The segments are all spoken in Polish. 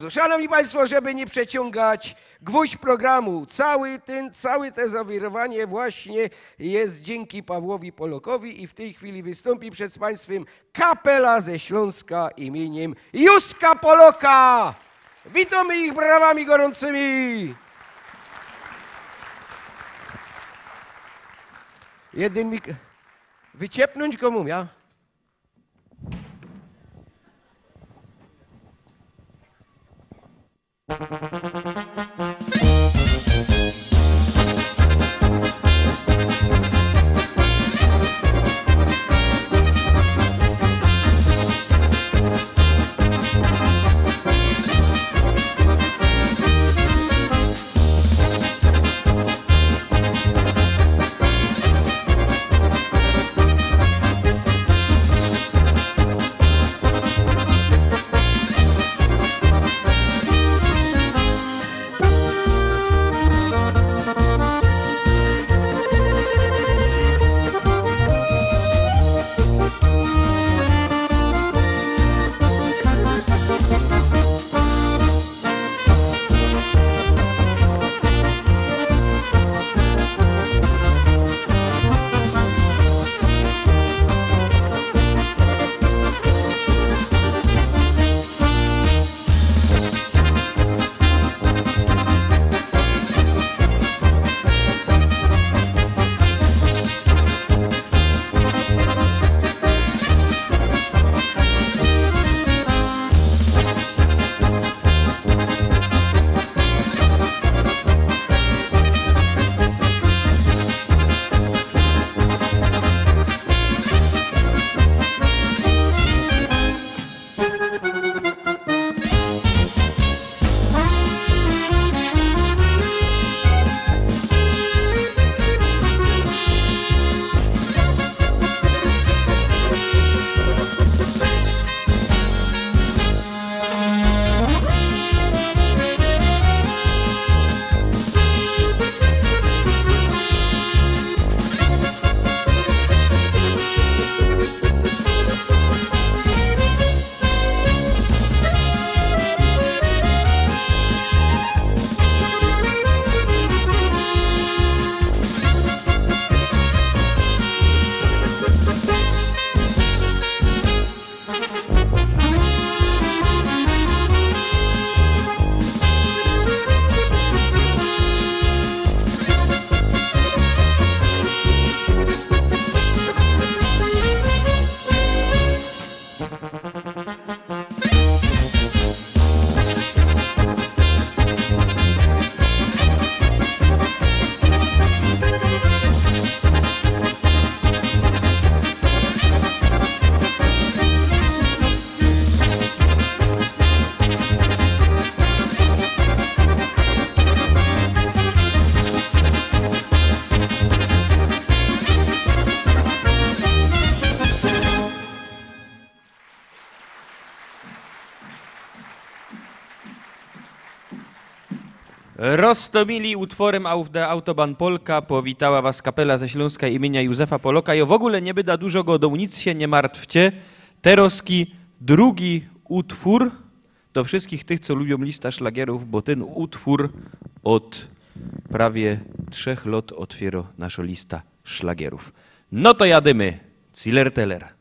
Szanowni Państwo, żeby nie przeciągać, gwóźdź programu, całe to zawirowanie właśnie jest dzięki Pawłowi Polokowi i w tej chwili wystąpi przed Państwem kapela ze Śląska imieniem Józka Poloka. Witamy ich brawami gorącymi. Wyciepnąć komu ja? Roztomili utworem Auf der Autobahn Polka powitała was kapela ze Śląska imienia Józefa Poloka. I w ogóle nie byda dużo godą, nic się nie martwcie. Teroski drugi utwór do wszystkich tych, co lubią lista szlagierów, bo ten utwór od prawie 3 lat otwiero nasza lista szlagierów. No to jadymy. Ziller Teller.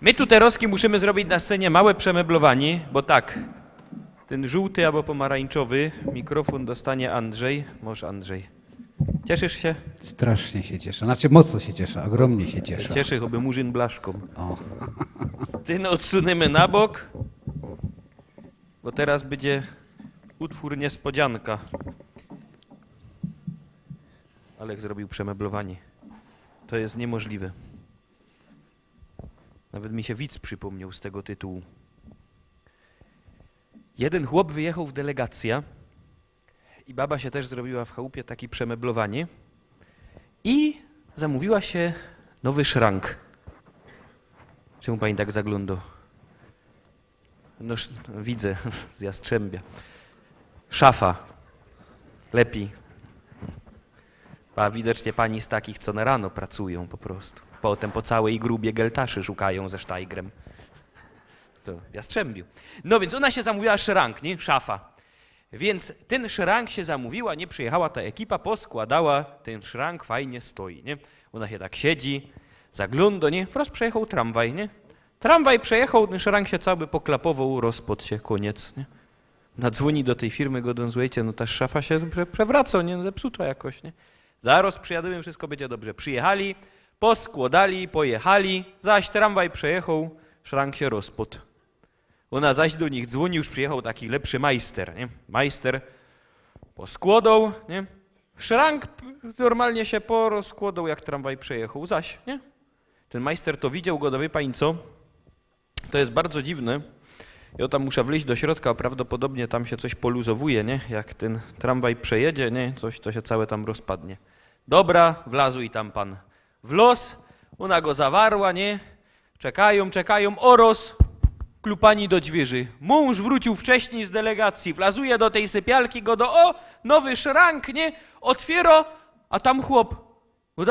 My tu Teroski musimy zrobić na scenie małe przemeblowanie, bo tak, ten żółty albo pomarańczowy mikrofon dostanie Andrzej. Może Andrzej. Cieszysz się? Strasznie się cieszę. Znaczy mocno się cieszę, ogromnie się cieszę. Cieszę, choby murzyn blaszką. O. Ten odsuniemy na bok, bo teraz będzie utwór niespodzianka. Alek zrobił przemeblowanie. To jest niemożliwe. Nawet mi się widz przypomniał z tego tytułu. Jeden chłop wyjechał w delegację i baba się też zrobiła w chałupie takie przemeblowanie i zamówiła się nowy szrank. Czemu pani tak zagląda? No widzę z Jastrzębia. Szafa. Lepiej. A widocznie pani z takich, co na rano pracują po prostu. Potem po całej grubie geltaszy szukają ze sztajgrem. To w Jastrzębiu. No więc ona się zamówiła szrank, nie? Szafa. Więc ten szrank się zamówiła, nie? Przyjechała ta ekipa, poskładała, ten szrank fajnie stoi, nie? Ona się tak siedzi, zagląda, nie? Wprost przejechał tramwaj, nie? Tramwaj przejechał, ten szrank się cały poklapował, rozpadł się, koniec, nie? Nadzwoni do tej firmy, go słuchajcie, no ta szafa się przewraca, nie? Zepsuta jakoś, nie? Zaraz przyjadymy, wszystko będzie dobrze. Przyjechali, poskładali, pojechali, zaś tramwaj przejechał, szrank się rozpadł. Ona zaś do nich dzwoni, już przyjechał taki lepszy majster, nie? Majster poskładał, nie? Szrank normalnie się porozkładał, jak tramwaj przejechał, zaś, nie? Ten majster to widział go, wie pani co? To jest bardzo dziwne. Ja tam muszę wleźć do środka, a prawdopodobnie tam się coś poluzowuje, nie? Jak ten tramwaj przejedzie, nie? Coś to się całe tam rozpadnie. Dobra, wlazł i tam pan w los, ona go zawarła, nie? Czekają, oros, klupani do dźwierzy. Mąż wrócił wcześniej z delegacji, wlazuje do tej sypialki, go nowy szrank, nie? Otwiera, a tam chłop.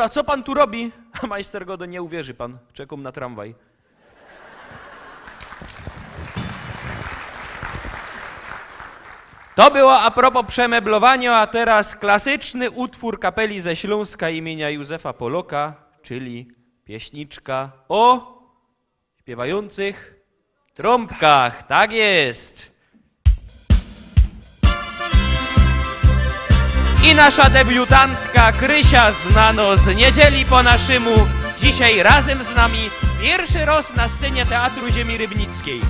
A co pan tu robi? A majster go nie uwierzy pan, czekam na tramwaj. To było a propos przemeblowania, a teraz klasyczny utwór kapeli ze Śląska imienia Józefa Poloka, czyli pieśniczka o śpiewających trąbkach. Tak jest. I nasza debiutantka Krysia znano z Niedzieli po naszemu, dzisiaj razem z nami pierwszy raz na scenie Teatru Ziemi Rybnickiej.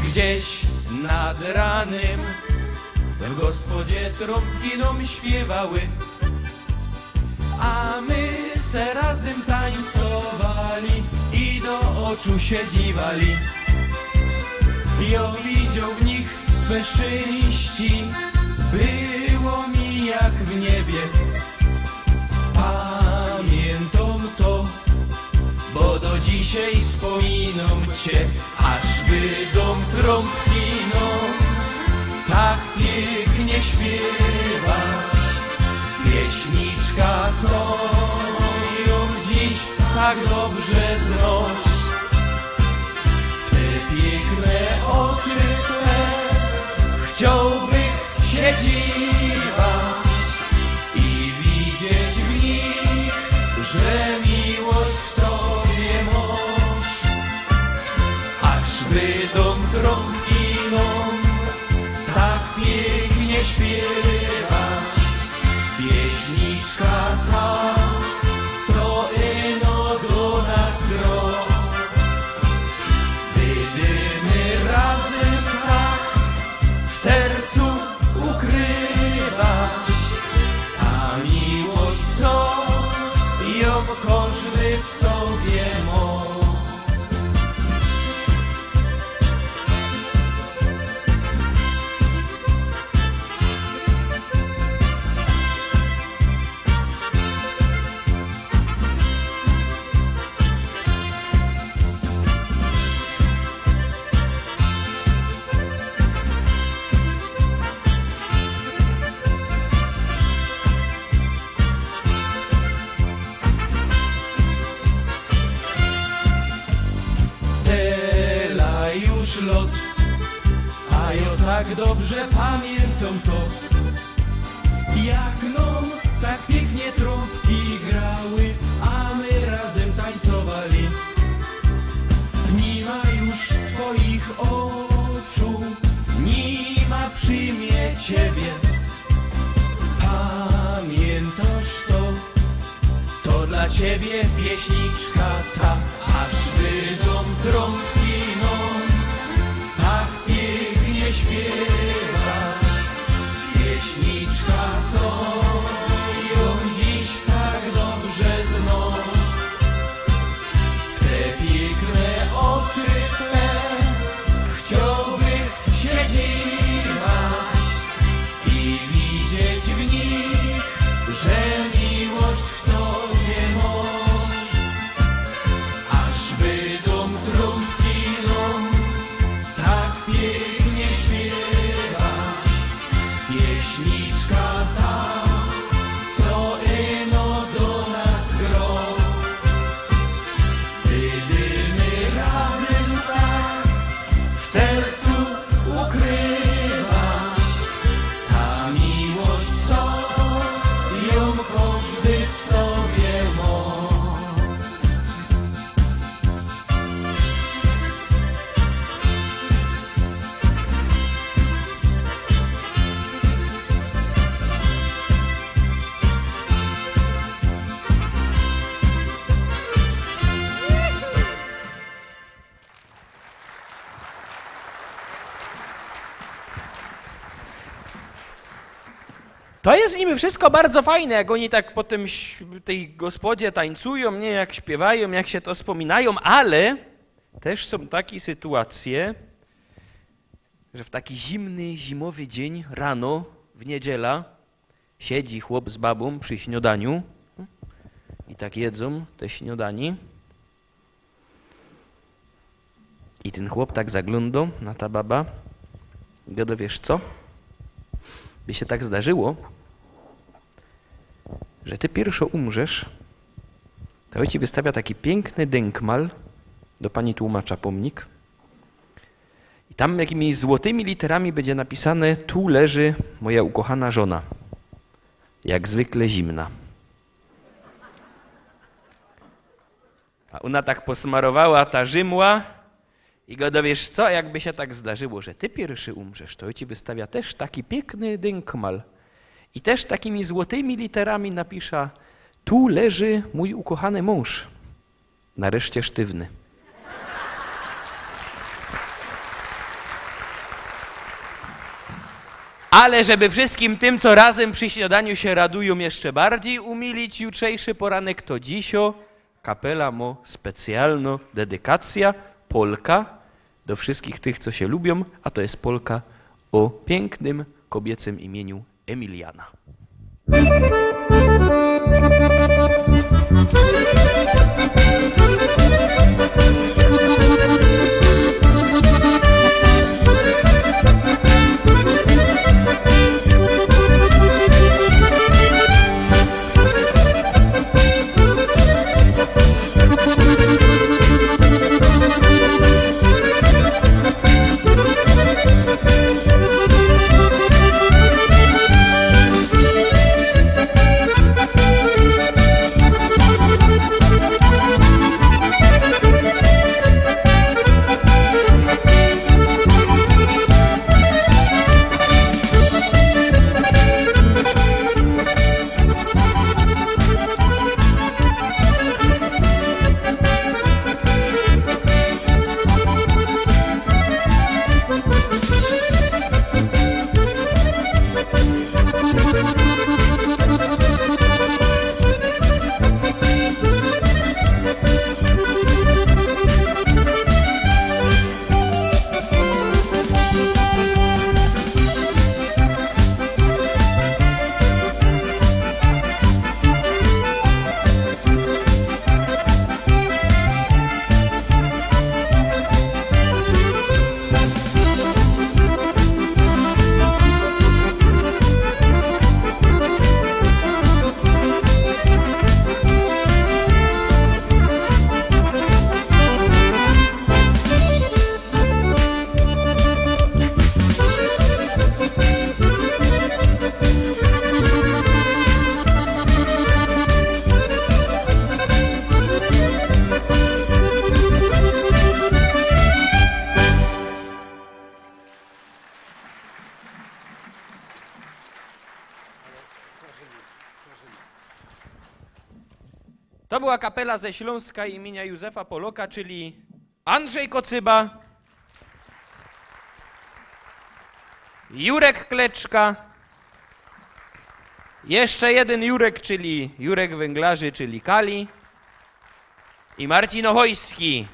Gdzieś nad ranem w gospodzie trąbki nam śpiewały, a my se razem tańcowali i do oczu się dziwali. Ja widział w nich swe szczęści, było mi jak w niebie. Pamiętam to, bo do dzisiaj wspominam cię, ażby dom trąbki tak pięknie śpiewasz. Pieśniczka, co ją dziś tak dobrze znasz. W te piękne oczy twe chciałbych się dziwać i widzieć w nich, że miłość w sobie masz. Ażby dom trąbki tak pięknie śpiewać. Pieśniczka ta, co eno do nas gro. Będziemy razem tak w sercu ukrywać, a miłość co ją każdy w sobie ma. Lot, a ja tak dobrze pamiętam to, Jak nam tak pięknie trąbki grały, a my razem tańcowali. Nie ma już twoich oczu, nie ma przy mnie ciebie. Pamiętasz to? To dla ciebie pieśniczka ta, aż wydą trąbki nam tak pięknie śpiewać. Pieśniczka, co ją dziś tak dobrze znasz. W te piękne oczy twe chciałbym siedzieć i widzieć w nich, że miłość w sobie masz. Aż wydą trąbki nam tak pięknie śpiewać. Pieśniczka ta, co eno do nas gro. Będziemy razem tak w sercu ukrywać. Ta miłość, co ją każdy w sobie ma. To jest niby wszystko bardzo fajne, jak oni tak po tym tej gospodzie tańcują, nie, jak śpiewają, jak się to wspominają, ale też są takie sytuacje, że w taki zimny, zimowy dzień rano, w niedziela, siedzi chłop z babą przy śniadaniu i tak jedzą te śniadanie. I ten chłop tak zagląda na ta baba i gada, wiesz co? By się tak zdarzyło, że ty pierwszo umrzesz, to ci wystawia taki piękny denkmal, do pani tłumacza pomnik, i tam jakimiś złotymi literami będzie napisane: tu leży moja ukochana żona, jak zwykle zimna. A ona tak posmarowała ta rzymła i go dowiesz co, jakby się tak zdarzyło, że ty pierwszy umrzesz, to ci wystawia też taki piękny denkmal i też takimi złotymi literami napisze: tu leży mój ukochany mąż, nareszcie sztywny. Ale żeby wszystkim tym, co razem przy śniadaniu się radują, jeszcze bardziej umilić jutrzejszy poranek, to dzisio kapela ma specjalną dedykacja, polka, do wszystkich tych, co się lubią, a to jest polka o pięknym kobiecym imieniu Emiliana. To była kapela ze Śląska imienia Józefa Poloka, czyli Andrzej Kocyba, Jurek Kleczka, jeszcze jeden Jurek, czyli Jurek Węglarzy, czyli Kali i Marcin Ochojski.